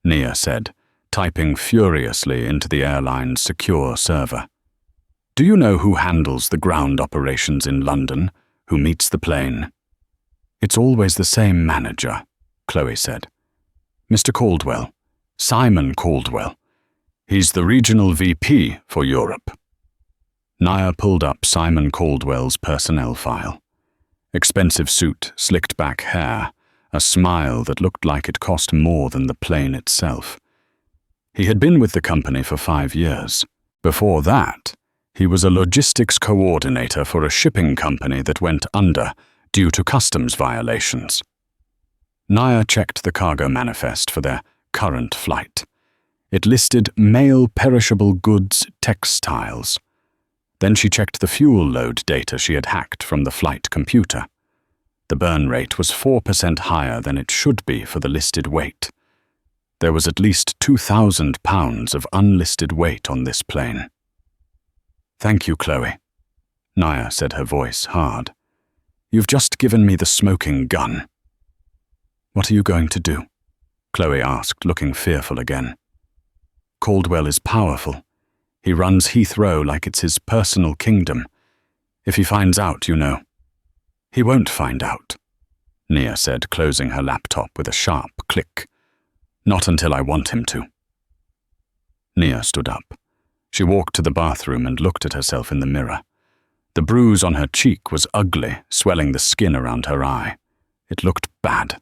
Nia said, typing furiously into the airline's secure server. "Do you know who handles the ground operations in London, who meets the plane?" "It's always the same manager," Chloe said. "Mr. Caldwell. Simon Caldwell. He's the regional VP for Europe." Nia pulled up Simon Caldwell's personnel file. Expensive suit, slicked back hair, a smile that looked like it cost more than the plane itself. He had been with the company for 5 years. Before that, he was a logistics coordinator for a shipping company that went under due to customs violations. Nia checked the cargo manifest for their current flight. It listed mail perishable goods textiles. Then she checked the fuel load data she had hacked from the flight computer. The burn rate was 4% higher than it should be for the listed weight. There was at least 2,000 pounds of unlisted weight on this plane. "Thank you, Chloe," Naya said, her voice hard. "You've just given me the smoking gun." "What are you going to do?" Chloe asked, looking fearful again. "Caldwell is powerful. He runs Heathrow like it's his personal kingdom. If he finds out, you know." "He won't find out," Nia said, closing her laptop with a sharp click. "Not until I want him to." Nia stood up. She walked to the bathroom and looked at herself in the mirror. The bruise on her cheek was ugly, swelling the skin around her eye. It looked bad.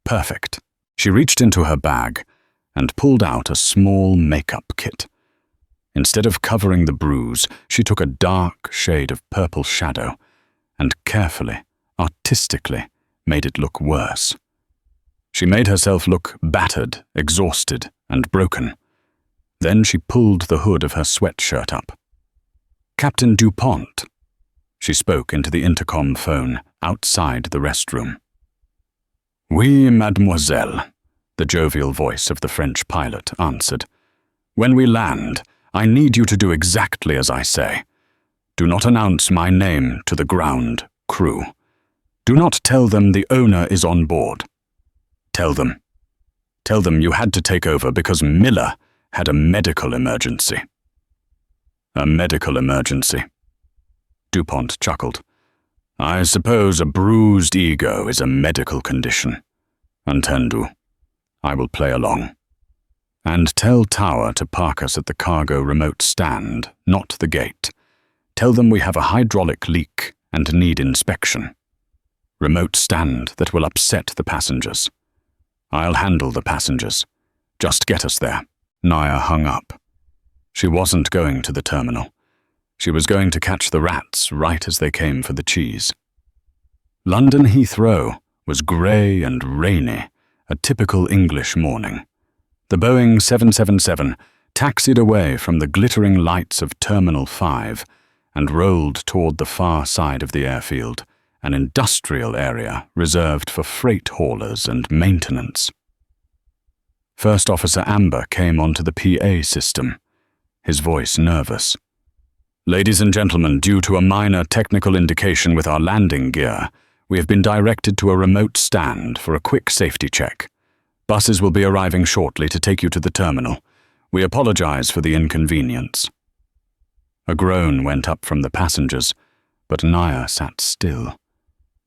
Perfect. She reached into her bag and pulled out a small makeup kit. Instead of covering the bruise, she took a dark shade of purple shadow and carefully, artistically, made it look worse. She made herself look battered, exhausted, and broken. Then she pulled the hood of her sweatshirt up. "Captain DuPont," she spoke into the intercom phone outside the restroom. "Oui, mademoiselle," the jovial voice of the French pilot answered. "When we land, I need you to do exactly as I say. Do not announce my name to the ground crew. Do not tell them the owner is on board. Tell them you had to take over because Miller had a medical emergency." "A medical emergency?" DuPont chuckled. "I suppose a bruised ego is a medical condition. Entendu. I will play along. And tell Tower to park us at the cargo remote stand, not the gate. Tell them we have a hydraulic leak and need inspection. Remote stand that will upset the passengers. I'll handle the passengers. Just get us there." Naya hung up. She wasn't going to the terminal. She was going to catch the rats right as they came for the cheese. London Heathrow was grey and rainy, a typical English morning. The Boeing 777 taxied away from the glittering lights of Terminal 5 and rolled toward the far side of the airfield, an industrial area reserved for freight haulers and maintenance. First Officer Amber came onto the PA system, his voice nervous. "Ladies and gentlemen, due to a minor technical indication with our landing gear, we have been directed to a remote stand for a quick safety check. Buses will be arriving shortly to take you to the terminal. We apologize for the inconvenience." A groan went up from the passengers, but Naya sat still.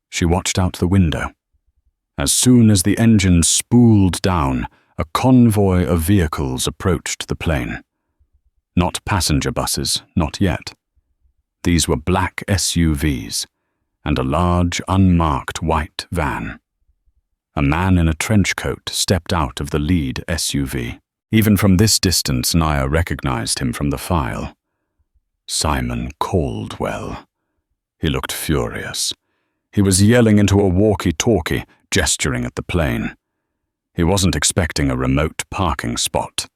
She watched out the window. As soon as the engine spooled down, a convoy of vehicles approached the plane. Not passenger buses, not yet. These were black SUVs and a large, unmarked white van. A man in a trench coat stepped out of the lead SUV. Even from this distance, Naya recognized him from the file. Simon Caldwell. He looked furious. He was yelling into a walkie-talkie, gesturing at the plane. He wasn't expecting a remote parking spot.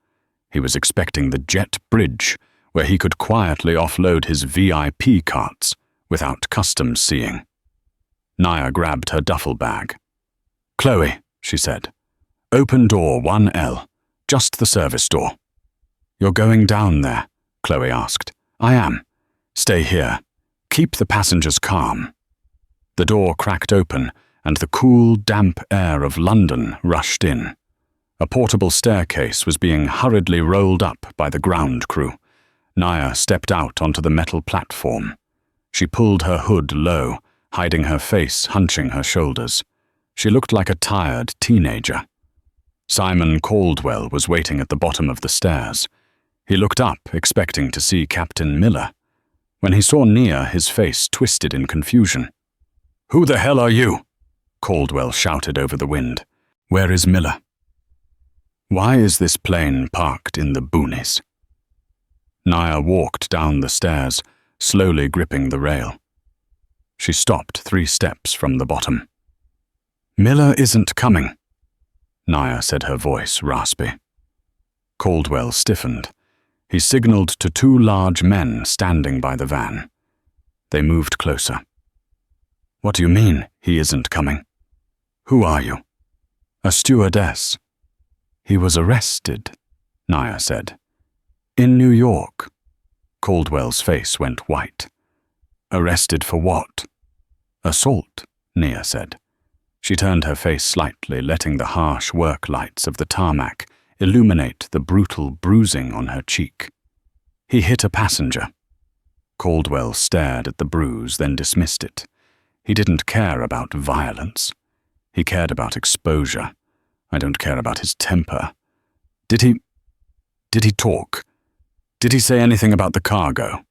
He was expecting the jet bridge, where he could quietly offload his VIP carts without customs seeing. Naya grabbed her duffel bag. "Chloe," she said, "open door 1L, just the service door." "You're going down there?" Chloe asked. "I am. Stay here. Keep the passengers calm." The door cracked open, and the cool, damp air of London rushed in. A portable staircase was being hurriedly rolled up by the ground crew. Naya stepped out onto the metal platform. She pulled her hood low, hiding her face, hunching her shoulders. She looked like a tired teenager. Simon Caldwell was waiting at the bottom of the stairs. He looked up, expecting to see Captain Miller. When he saw Nia, his face twisted in confusion. "Who the hell are you?" Caldwell shouted over the wind. "Where is Miller?" "Why is this plane parked in the boonies?" Naya walked down the stairs, slowly gripping the rail. She stopped 3 steps from the bottom. "Miller isn't coming." Naya said, her voice raspy. Caldwell stiffened. He signaled to two large men standing by the van. They moved closer. What do you mean, he isn't coming? Who are you? A stewardess. He was arrested, Naya said. In New York. Caldwell's face went white. Arrested for what? Assault, Nia said. She turned her face slightly, letting the harsh work lights of the tarmac illuminate the brutal bruising on her cheek. He hit a passenger. Caldwell stared at the bruise, then dismissed it. He didn't care about violence. He cared about exposure. I don't care about his temper. Did he talk? Did he say anything about the cargo?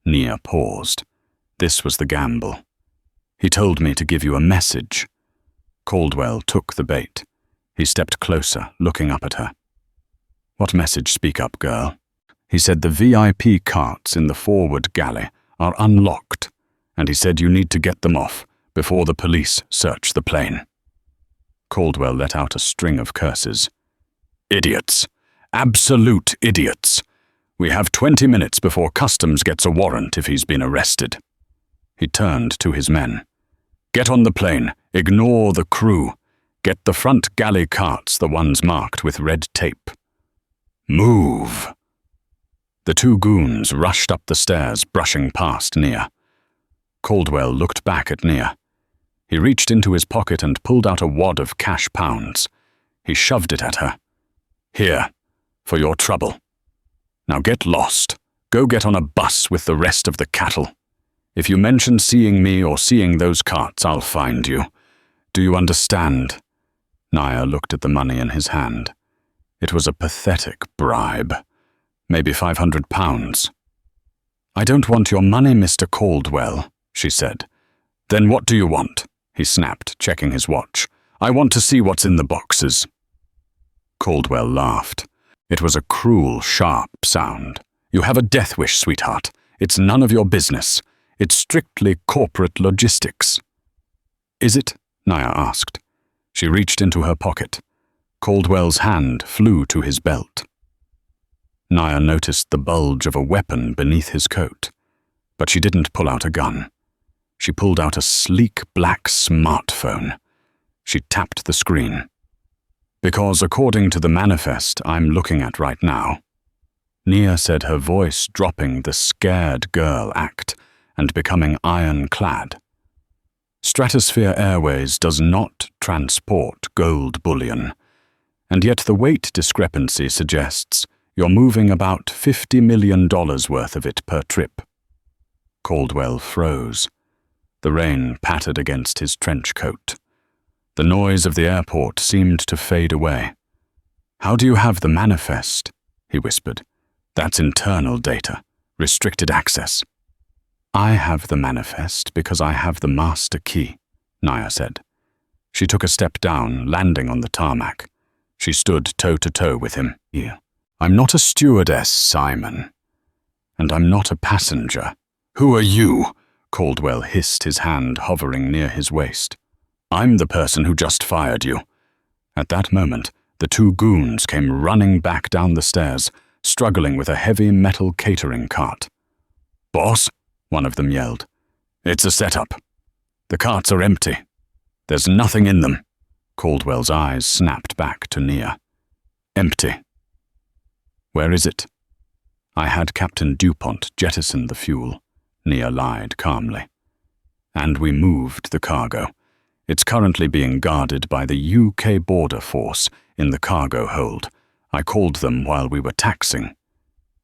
Nia paused. This was the gamble. He told me to give you a message. Caldwell took the bait. He stepped closer, looking up at her. What message? Speak up, girl. He said the VIP carts in the forward galley are unlocked, and he said you need to get them off before the police search the plane. Caldwell let out a string of curses. Idiots. Absolute idiots. We have 20 minutes before customs gets a warrant if he's been arrested. He turned to his men. Get on the plane. Ignore the crew. Get the front galley carts, the ones marked with red tape. Move. The two goons rushed up the stairs, brushing past Nia. Caldwell looked back at Nia. He reached into his pocket and pulled out a wad of cash pounds. He shoved it at her. Here, for your trouble. Now get lost. Go get on a bus with the rest of the cattle. If you mention seeing me or seeing those carts, I'll find you. Do you understand? Nia looked at the money in his hand. It was a pathetic bribe. Maybe £500. I don't want your money, Mr. Caldwell, she said. Then what do you want? He snapped, checking his watch. I want to see what's in the boxes. Caldwell laughed. It was a cruel, sharp sound. You have a death wish, sweetheart. It's none of your business. It's strictly corporate logistics. Is it? Nia asked. She reached into her pocket. Caldwell's hand flew to his belt. Nia noticed the bulge of a weapon beneath his coat, but she didn't pull out a gun. She pulled out a sleek black smartphone. She tapped the screen. Because according to the manifest I'm looking at right now, Nia said, her voice dropping the scared girl act and becoming ironclad. Stratosphere Airways does not transport gold bullion, and yet the weight discrepancy suggests you're moving about $50 million worth of it per trip. Caldwell froze. The rain pattered against his trench coat. The noise of the airport seemed to fade away. How do you have the manifest? He whispered. That's internal data, restricted access. I have the manifest because I have the master key, Nia said. She took a step down, landing on the tarmac. She stood toe-to-toe with him. I'm not a stewardess, Simon. And I'm not a passenger. Who are you? Caldwell hissed, his hand hovering near his waist. I'm the person who just fired you. At that moment, the two goons came running back down the stairs, struggling with a heavy metal catering cart. Boss? One of them yelled. It's a setup. The carts are empty. There's nothing in them. Caldwell's eyes snapped back to Nia. Empty. Where is it? I had Captain DuPont jettison the fuel, Nia lied calmly. And we moved the cargo. It's currently being guarded by the UK Border Force in the cargo hold. I called them while we were taxing.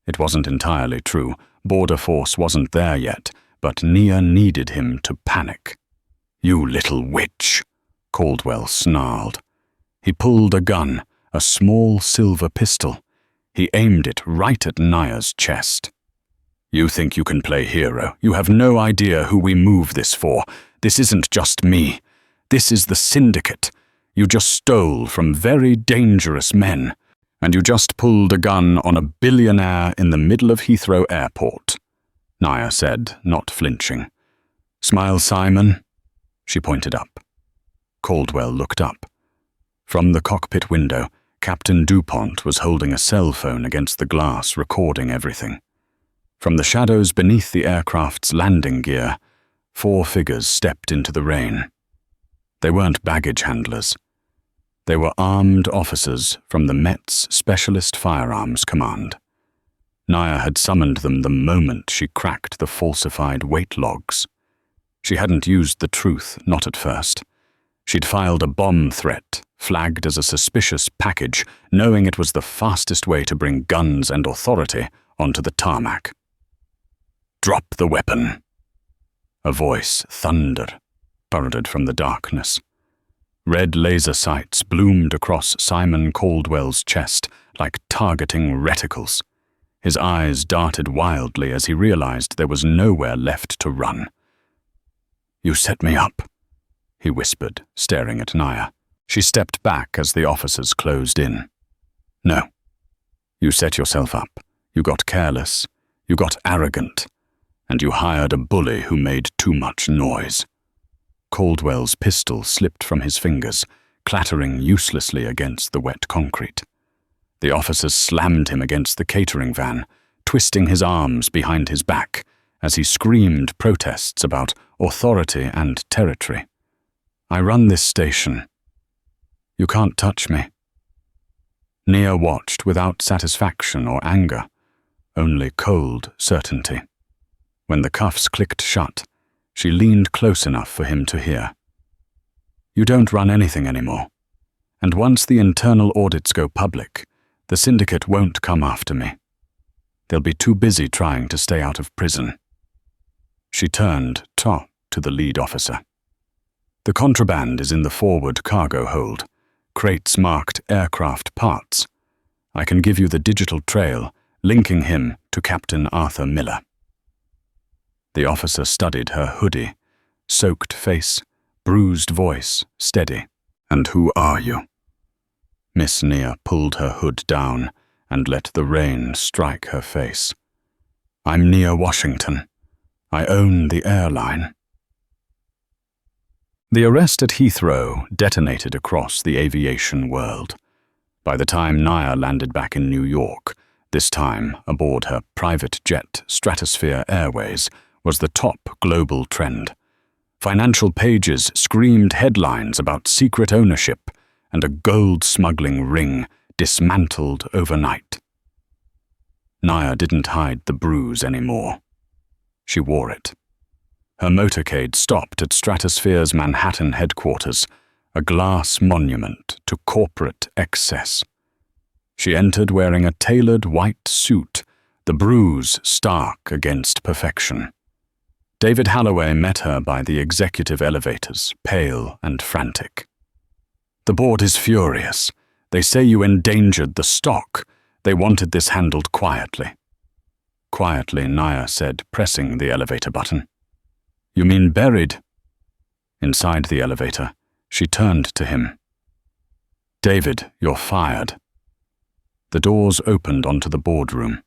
It wasn't entirely true. Border Force wasn't there yet, but Nia needed him to panic. You little witch, Caldwell snarled. He pulled a gun, a small silver pistol. He aimed it right at Nia's chest. You think you can play hero. You have no idea who we move this for. This isn't just me. This is the syndicate. You just stole from very dangerous men. And you just pulled a gun on a billionaire in the middle of Heathrow Airport, Nia said, not flinching. Smile, Simon. She pointed up. Caldwell looked up. From the cockpit window, Captain DuPont was holding a cell phone against the glass, recording everything. From the shadows beneath the aircraft's landing gear, 4 figures stepped into the rain. They weren't baggage handlers. They were armed officers from the Met's Specialist Firearms Command. Naya had summoned them the moment she cracked the falsified weight logs. She hadn't used the truth, not at first. She'd filed a bomb threat, flagged as a suspicious package, knowing it was the fastest way to bring guns and authority onto the tarmac. "Drop the weapon." A voice thundered from the darkness. Red laser sights bloomed across Simon Caldwell's chest like targeting reticles. His eyes darted wildly as he realized there was nowhere left to run. "You set me up," he whispered, staring at Naya. She stepped back as the officers closed in. "No. You set yourself up. You got careless. You got arrogant. And you hired a bully who made too much noise." Caldwell's pistol slipped from his fingers, clattering uselessly against the wet concrete. The officers slammed him against the catering van, twisting his arms behind his back as he screamed protests about authority and territory. "I run this station. You can't touch me." Nia watched without satisfaction or anger, only cold certainty. When the cuffs clicked shut, she leaned close enough for him to hear. "You don't run anything anymore. And once the internal audits go public, the syndicate won't come after me. They'll be too busy trying to stay out of prison." She turned to the lead officer. "The contraband is in the forward cargo hold, crates marked aircraft parts. I can give you the digital trail, linking him to Captain Arthur Miller." The officer studied her hoodie, soaked face, bruised voice, steady. "And who are you?" Miss Nia pulled her hood down and let the rain strike her face. "I'm Nia Washington. I own the Airline." The arrest at Heathrow detonated across the aviation world. By the time Nia landed back in New York, this time aboard her private jet Stratosphere Airways, was the top global trend. Financial pages screamed headlines about secret ownership and a gold smuggling ring dismantled overnight. Nia didn't hide the bruise anymore. She wore it. Her motorcade stopped at Stratosphere's Manhattan headquarters, a glass monument to corporate excess. She entered wearing a tailored white suit, the bruise stark against perfection. David Holloway met her by the executive elevators, pale and frantic. "The board is furious. They say you endangered the stock. They wanted this handled quietly." Quietly, Nia said, pressing the elevator button. "You mean buried?" Inside the elevator, she turned to him. "David, you're fired." The doors opened onto the boardroom.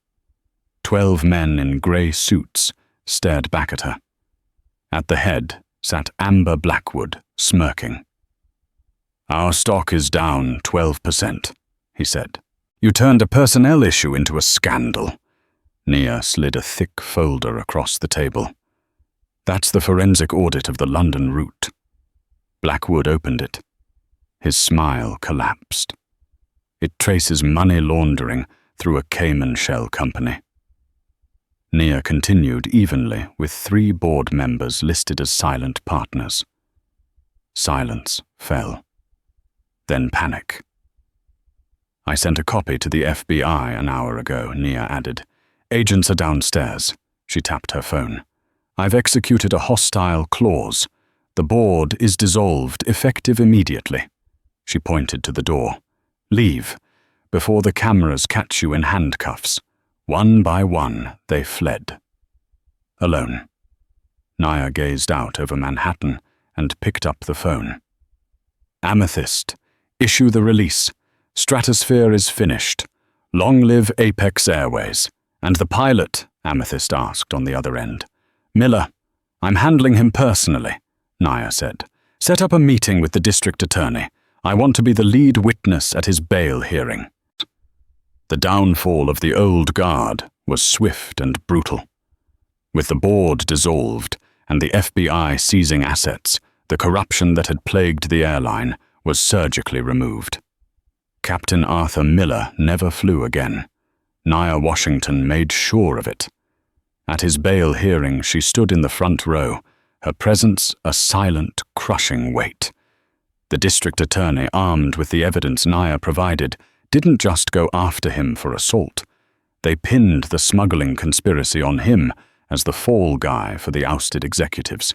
12 men in grey suits stared back at her. At the head sat Amber Blackwood, smirking. "Our stock is down 12%, he said. "You turned a personnel issue into a scandal." Nia slid a thick folder across the table. "That's the forensic audit of the London route." Blackwood opened it. His smile collapsed. "It traces money laundering through a Cayman shell company." Nia continued evenly with 3 board members listed as silent partners. Silence fell. Then panic. "I sent a copy to the FBI an hour ago," Nia added. "Agents are downstairs." She tapped her phone. "I've executed a hostile clause. The board is dissolved, effective immediately." She pointed to the door. "Leave, before the cameras catch you in handcuffs." One by one, they fled. Alone. Nia gazed out over Manhattan and picked up the phone. "Amethyst, issue the release. Stratosphere is finished. Long live Apex Airways." "And the pilot?" Amethyst asked on the other end. "Miller. I'm handling him personally," Nia said. "Set up a meeting with the district attorney. I want to be the lead witness at his bail hearing. The downfall of the old guard was swift and brutal. With the board dissolved and the FBI seizing assets, the corruption that had plagued the airline was surgically removed. Captain Arthur Miller never flew again. Nia Washington made sure of it. At his bail hearing, she stood in the front row, her presence a silent, crushing weight. The district attorney, armed with the evidence Nia provided, didn't just go after him for assault. They pinned the smuggling conspiracy on him as the fall guy for the ousted executives.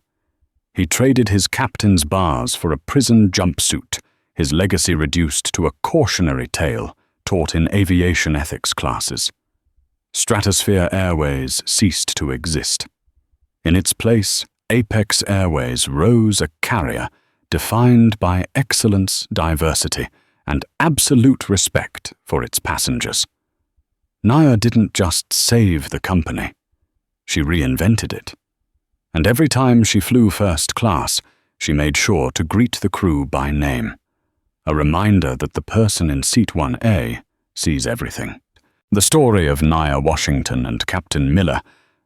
He traded his captain's bars for a prison jumpsuit, his legacy reduced to a cautionary tale taught in aviation ethics classes. Stratosphere Airways ceased to exist. In its place, Apex Airways rose a carrier defined by excellence, diversity, and absolute respect for its passengers. Nia didn't just save the company, she reinvented it. And every time she flew first class, she made sure to greet the crew by name, a reminder that the person in seat 1A sees everything. The story of Nia Washington and Captain Miller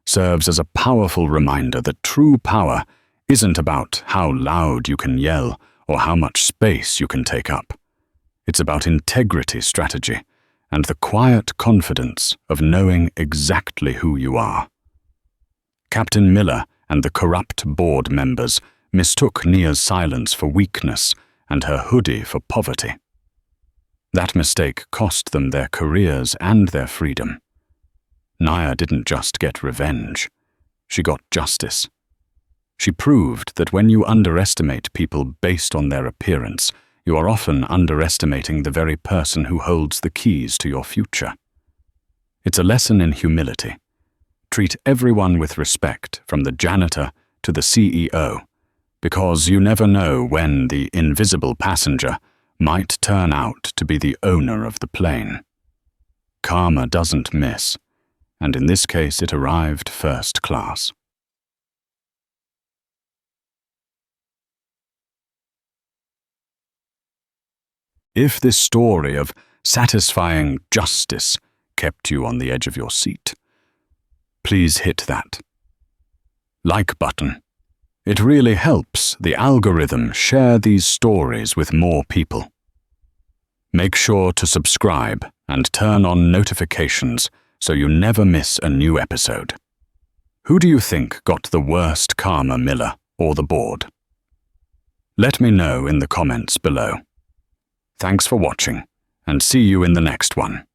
serves as a powerful reminder that true power isn't about how loud you can yell or how much space you can take up. It's about integrity strategy and the quiet confidence of knowing exactly who you are. Captain Miller and the corrupt board members mistook Nia's silence for weakness and her hoodie for poverty. That mistake cost them their careers and their freedom. Nia didn't just get revenge, she got justice. She proved that when you underestimate people based on their appearance, you are often underestimating the very person who holds the keys to your future. It's a lesson in humility. Treat everyone with respect, from the janitor to the CEO, because you never know when the invisible passenger might turn out to be the owner of the plane. Karma doesn't miss, and in this case it arrived first class. If this story of satisfying justice kept you on the edge of your seat, please hit that like button. It really helps the algorithm share these stories with more people. Make sure to subscribe and turn on notifications so you never miss a new episode. Who do you think got the worst karma, Miller or the board? Let me know in the comments below. Thanks for watching, and see you in the next one.